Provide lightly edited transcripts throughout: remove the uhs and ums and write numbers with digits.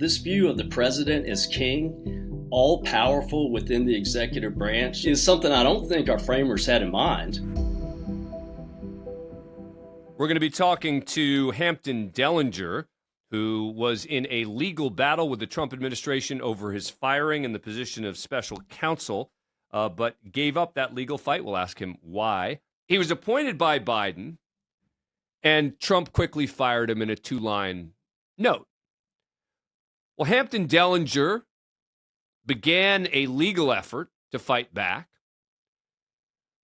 This view of the president as king, all powerful within the executive branch, is something I don't think our framers had in mind. We're going to be talking to Hampton Dellinger, who was in a legal battle with the Trump administration over his firing in the position of special counsel, but gave up that legal fight. We'll ask him why. He was appointed by Biden, and Trump quickly fired him in a 2-line note. Well, Hampton Dellinger began a legal effort to fight back,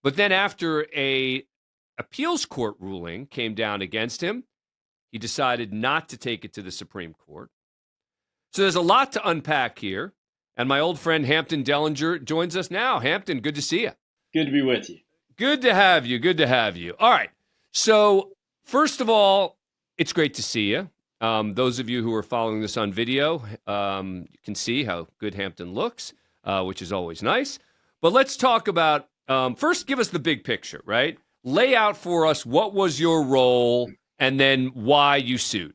but then after a appeals court ruling came down against him, he decided not to take it to the Supreme Court. So there's a lot to unpack here, and my old friend Hampton Dellinger joins us now. Hampton, good to see you. Good to be with you. Good to have you. Good to have you. All right. So first of all, it's great to see you. Those of you who are following this on video, you can see how good Hampton looks, which is always nice. But let's talk about, first, give us the big picture, right? Lay out for us what was your role and then why you sued.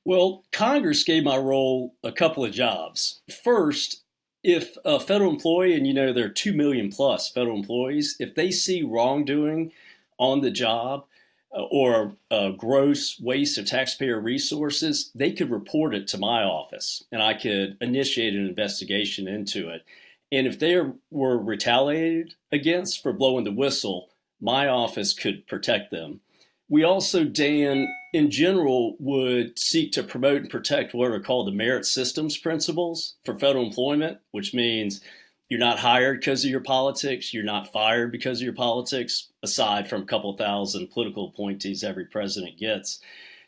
Well, Congress gave my role a couple of jobs. First, if a federal employee, and there are 2 million plus federal employees, if they see wrongdoing on the job or gross waste of taxpayer resources, they could report it to my office and I could initiate an investigation into it. And if they were retaliated against for blowing the whistle, my office could protect them. We also, Dan, in general, would seek to promote and protect what are called the merit systems principles for federal employment, which means you're not hired because of your politics, you're not fired because of your politics, aside from a couple thousand political appointees every president gets.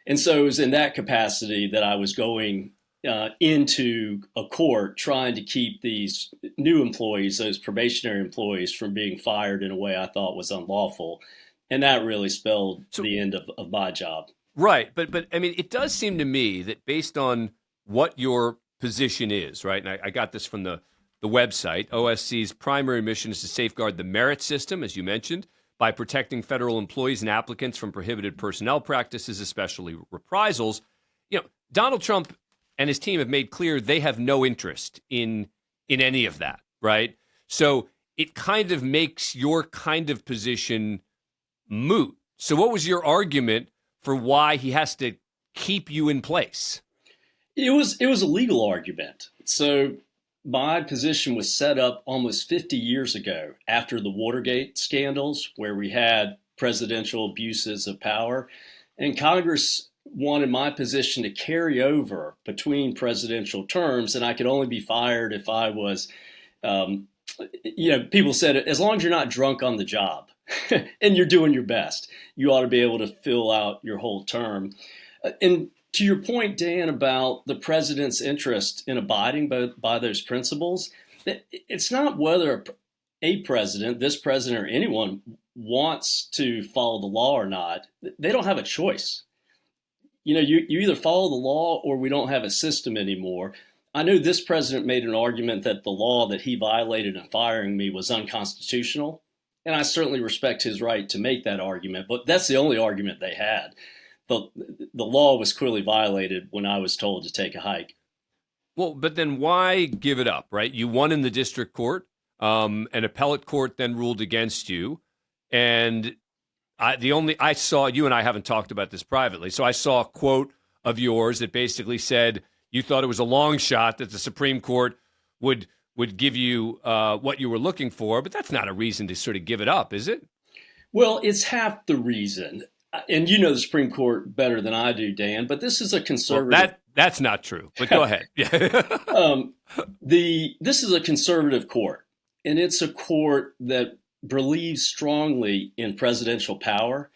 And so it was in that capacity that I was going into a court trying to keep these new employees, those probationary employees, from being fired in a way I thought was unlawful. And that really spelled the end of my job. Right. But I mean, it does seem to me that based on what your position is, right, and I got this from the website, OSC's primary mission is to safeguard the merit system, as you mentioned, by protecting federal employees and applicants from prohibited personnel practices, especially reprisals. Donald Trump and his team have made clear they have no interest in any of that, right? So it kind of makes your kind of position moot. So what was your argument for why he has to keep you in place? It was a legal argument. So my position was set up almost 50 years ago after the Watergate scandals, where we had presidential abuses of power, and Congress wanted my position to carry over between presidential terms, and I could only be fired if I was, people said, as long as you're not drunk on the job and you're doing your best, you ought to be able to fill out your whole term. And to your point, Dan, about the president's interest in abiding by those principles, it's not whether a president, this president, or anyone wants to follow the law or not. They don't have a choice. You either follow the law or we don't have a system anymore. I know this president made an argument that the law that he violated in firing me was unconstitutional. And I certainly respect his right to make that argument, but that's the only argument they had. The law was clearly violated when I was told to take a hike. Well, but then why give it up, right? You won in the district court. An appellate court then ruled against you. And I saw, you and I haven't talked about this privately, so I saw a quote of yours that basically said you thought it was a long shot that the Supreme Court would give you what you were looking for, but that's not a reason to sort of give it up, is it? Well, it's half the reason. And you know the Supreme Court better than I do, Dan, but this is a conservative... Well, that's not true, but go ahead. This is a conservative court, and it's a court that believes strongly in presidential power.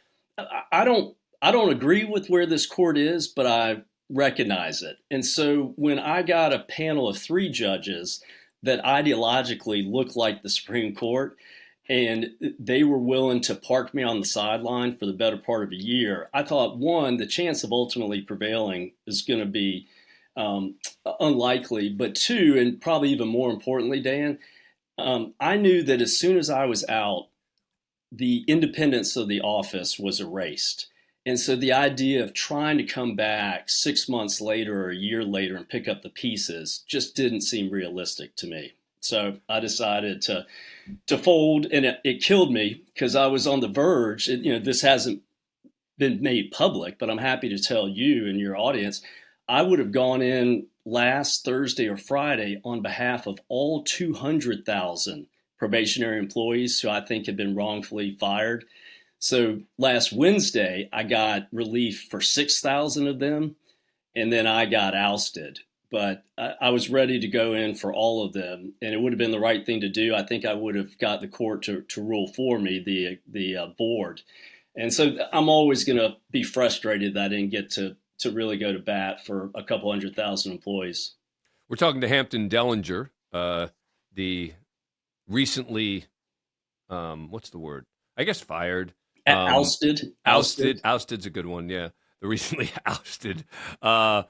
I don't agree with where this court is, but I recognize it. And so when I got a panel of 3 judges that ideologically looked like the Supreme Court, and they were willing to park me on the sideline for the better part of a year, I thought, one, the chance of ultimately prevailing is going to be unlikely. But 2, and probably even more importantly, Dan, I knew that as soon as I was out, the independence of the office was erased. And so the idea of trying to come back 6 months later or a year later and pick up the pieces just didn't seem realistic to me. So I decided to fold, and it killed me because I was on the verge. This hasn't been made public, but I'm happy to tell you and your audience, I would have gone in last Thursday or Friday on behalf of all 200,000 probationary employees who I think had been wrongfully fired. So last Wednesday, I got relief for 6,000 of them, and then I got ousted. But I was ready to go in for all of them, and it would have been the right thing to do. I think I would have got the court to rule for me, the board. And so I'm always going to be frustrated that I didn't get to really go to bat for a couple 100,000 employees. We're talking to Hampton Dellinger, the recently, what's the word? I guess fired. Ousted. Ousted's a good one, yeah. The recently ousted head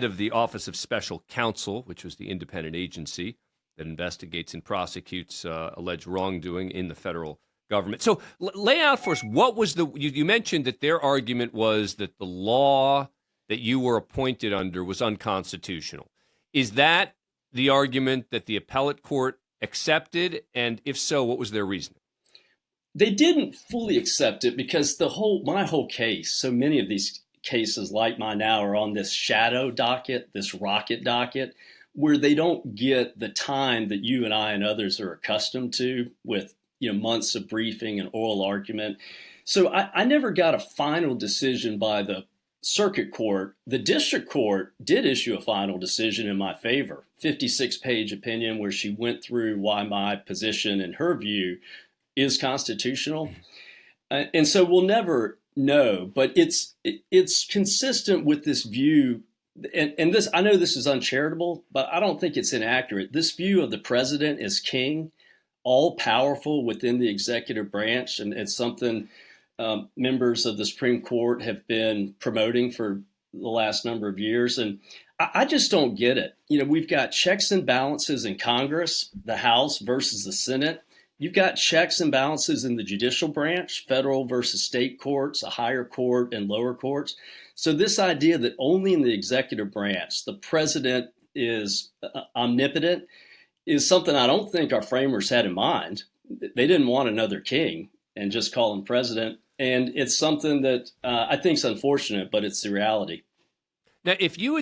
of the Office of Special Counsel, which was the independent agency that investigates and prosecutes alleged wrongdoing in the federal government. So lay out for us, what was you mentioned that their argument was that the law that you were appointed under was unconstitutional. Is that the argument that the appellate court accepted? And if so, what was their reasoning? They didn't fully accept it because my whole case, so many of these cases like mine now are on this shadow docket, this rocket docket, where they don't get the time that you and I and others are accustomed to with months of briefing and oral argument. So I never got a final decision by the circuit court. The district court did issue a final decision in my favor, 56-page opinion where she went through why my position, in her view, is constitutional. And so we'll never know, but it's consistent with this view. And this, I know this is uncharitable, but I don't think it's inaccurate. This view of the president as king, all powerful within the executive branch, and it's something members of the Supreme Court have been promoting for the last number of years. And I just don't get it. We've got checks and balances in Congress, the House versus the Senate. You've got checks and balances in the judicial branch, federal versus state courts, a higher court and lower courts. So this idea that only in the executive branch the president is omnipotent is something I don't think our framers had in mind. They didn't want another king and just call him president. And it's something that I think is unfortunate, but it's the reality. Now, if you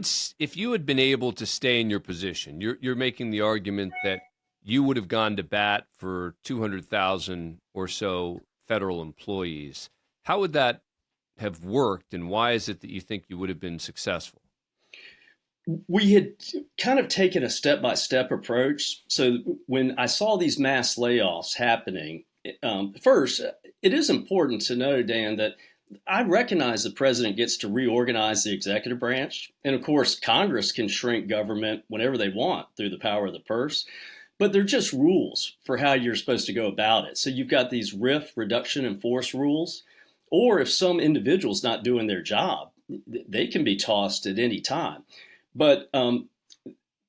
had been able to stay in your position, you're making the argument that you would have gone to bat for 200,000 or so federal employees. How would that have worked, and why is it that you think you would have been successful? We had kind of taken a step-by-step approach. So when I saw these mass layoffs happening, first, it is important to know, Dan, that I recognize the president gets to reorganize the executive branch. And of course, Congress can shrink government whenever they want through the power of the purse. But they're just rules for how you're supposed to go about it. So you've got these RIF, reduction in force rules, or if some individual's not doing their job, they can be tossed at any time. But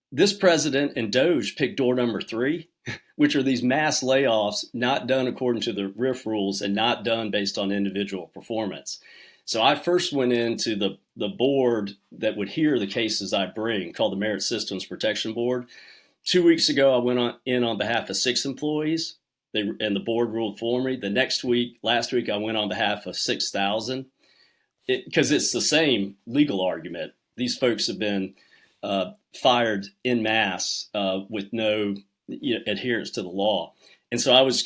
this president and Doge picked door number 3, which are these mass layoffs not done according to the RIF rules and not done based on individual performance. So I first went into the board that would hear the cases I bring, called the Merit Systems Protection Board. 2 weeks ago, I went on behalf of 6 employees, and the board ruled for me. Last week, I went on behalf of 6,000, because it's the same legal argument. These folks have been fired en masse with no adherence to the law. And so I was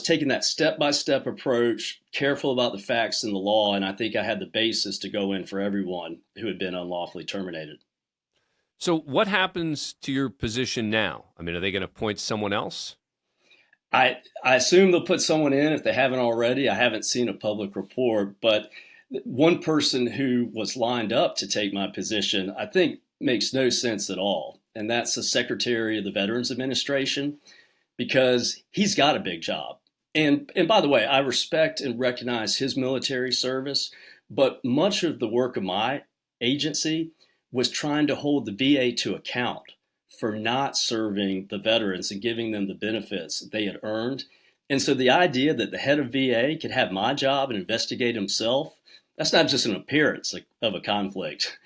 taking that step-by-step approach, careful about the facts and the law, and I think I had the basis to go in for everyone who had been unlawfully terminated. So what happens to your position now? I mean, are they going to appoint someone else? I assume they'll put someone in if they haven't already. I haven't seen a public report, but one person who was lined up to take my position, I think makes no sense at all. And that's the Secretary of the Veterans Administration, because he's got a big job. And by the way, I respect and recognize his military service, but much of the work of my agency was trying to hold the VA to account for not serving the veterans and giving them the benefits they had earned. And so the idea that the head of VA could have my job and investigate himself, that's not just an appearance of a conflict.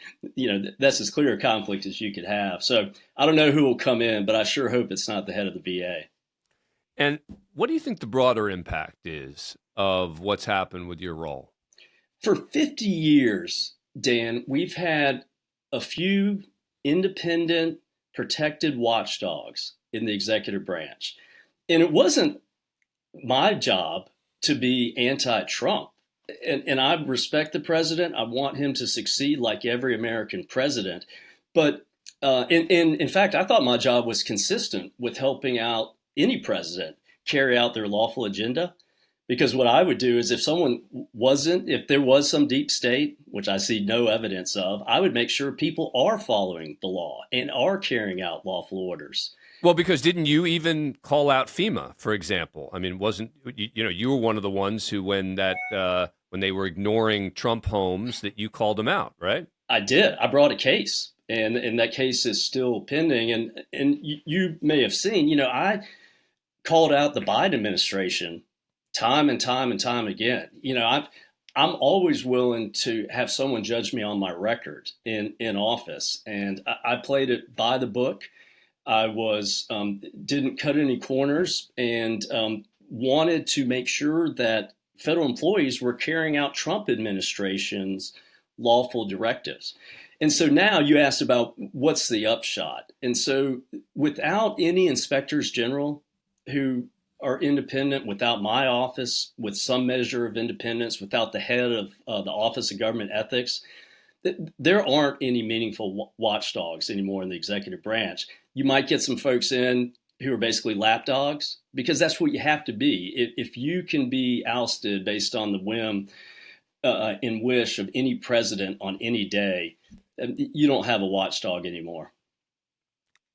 That's as clear a conflict as you could have. So I don't know who will come in, but I sure hope it's not the head of the VA. And what do you think the broader impact is of what's happened with your role? For 50 years, Dan, we've had a few independent, protected watchdogs in the executive branch. And it wasn't my job to be anti-Trump. And I respect the president. I want him to succeed like every American president. But in fact, I thought my job was consistent with helping out any president carry out their lawful agenda. Because what I would do is if there was some deep state, which I see no evidence of, I would make sure people are following the law and are carrying out lawful orders. Well, because didn't you even call out FEMA, for example? I mean, you were one of the ones who, when they were ignoring Trump homes, that you called them out, right? I did. I brought a case, and that case is still pending. And you may have seen, I called out the Biden administration time and time and time again. I'm always willing to have someone judge me on my record in office, and I played it by the book. I didn't cut any corners, and wanted to make sure that federal employees were carrying out Trump administration's lawful directives. And so now you asked about what's the upshot. And so without any inspectors general who are independent, without my office with some measure of independence, without the head of the Office of Government Ethics, there aren't any meaningful watchdogs anymore in the executive branch. You might get some folks in who are basically lapdogs, because that's what you have to be. If you can be ousted based on the whim and wish of any president on any day, you don't have a watchdog anymore.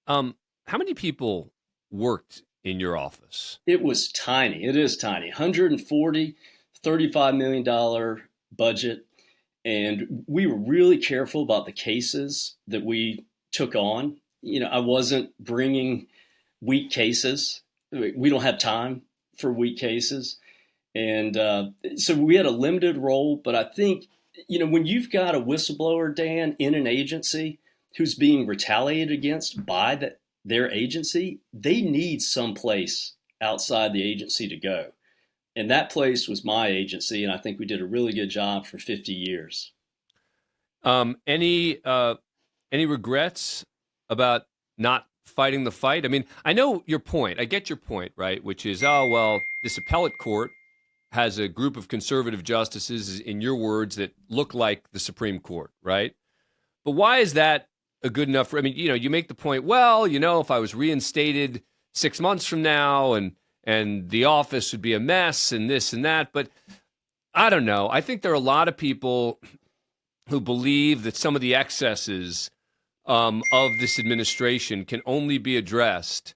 How many people worked in your office? It was tiny. It is tiny. $135 million budget. And we were really careful about the cases that we took on. I wasn't bringing weak cases. We don't have time for weak cases. And so we had a limited role. But I think, when you've got a whistleblower, Dan, in an agency who's being retaliated against by their agency, they need some place outside the agency to go. And that place was my agency, and I think we did a really good job for 50 years. Any regrets about not fighting the fight? I mean, I know your point. I get your point, right? Which is, this appellate court has a group of conservative justices, in your words, that look like the Supreme Court, right? But why is that a good enough? I mean, you make the point, if I was reinstated 6 months from now and the office would be a mess and this and that. But I don't know. I think there are a lot of people who believe that some of the excesses of this administration can only be addressed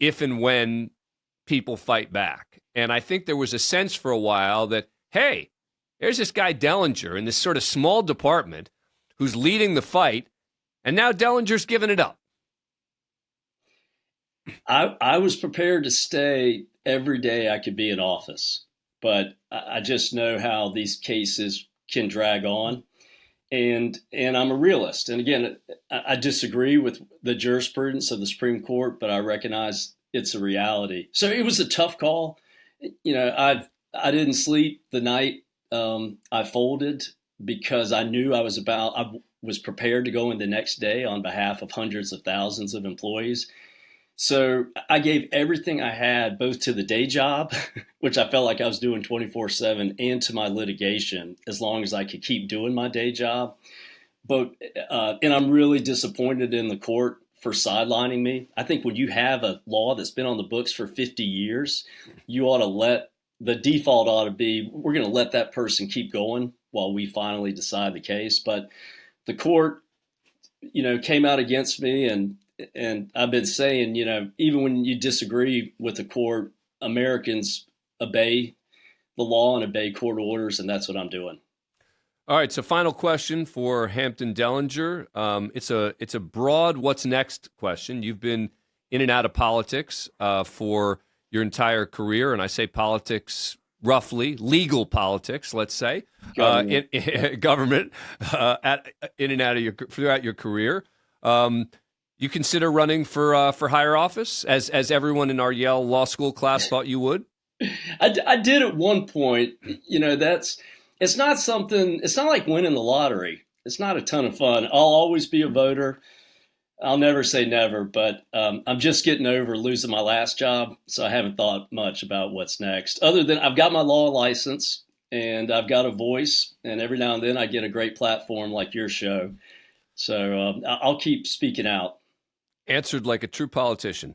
if and when people fight back. And I think there was a sense for a while that, hey, there's this guy Dellinger in this sort of small department who's leading the fight, and now Dellinger's giving it up. I was prepared to stay every day I could be in office, but I just know how these cases can drag on. And I'm a realist. And again, I disagree with the jurisprudence of the Supreme Court, but I recognize it's a reality. So it was a tough call. I didn't sleep the night I folded, because I knew I was prepared to go in the next day on behalf of hundreds of thousands of employees. So I gave everything I had, both to the day job, which I felt like I was doing 24/7, and to my litigation, as long as I could keep doing my day job. But and I'm really disappointed in the court for sidelining me. I think when you have a law that's been on the books for 50 years, the default ought to be, we're going to let that person keep going while we finally decide the case. But the court, came out against me, and I've been saying, even when you disagree with the court, Americans obey the law and obey court orders, and that's what I'm doing. All right, so final question for Hampton Dellinger. It's a broad what's next question. You've been in and out of politics for your entire career, and I say politics roughly, legal politics, let's say, Government. government, in and out of throughout your career. You consider running for higher office, as everyone in our Yale Law School class thought you would? I did at one point. It's not something. It's not like winning the lottery. It's not a ton of fun. I'll always be a voter. I'll never say never, but I'm just getting over losing my last job, so I haven't thought much about what's next. Other than I've got my law license and I've got a voice, and every now and then I get a great platform like your show. So I'll keep speaking out. Answered like a true politician.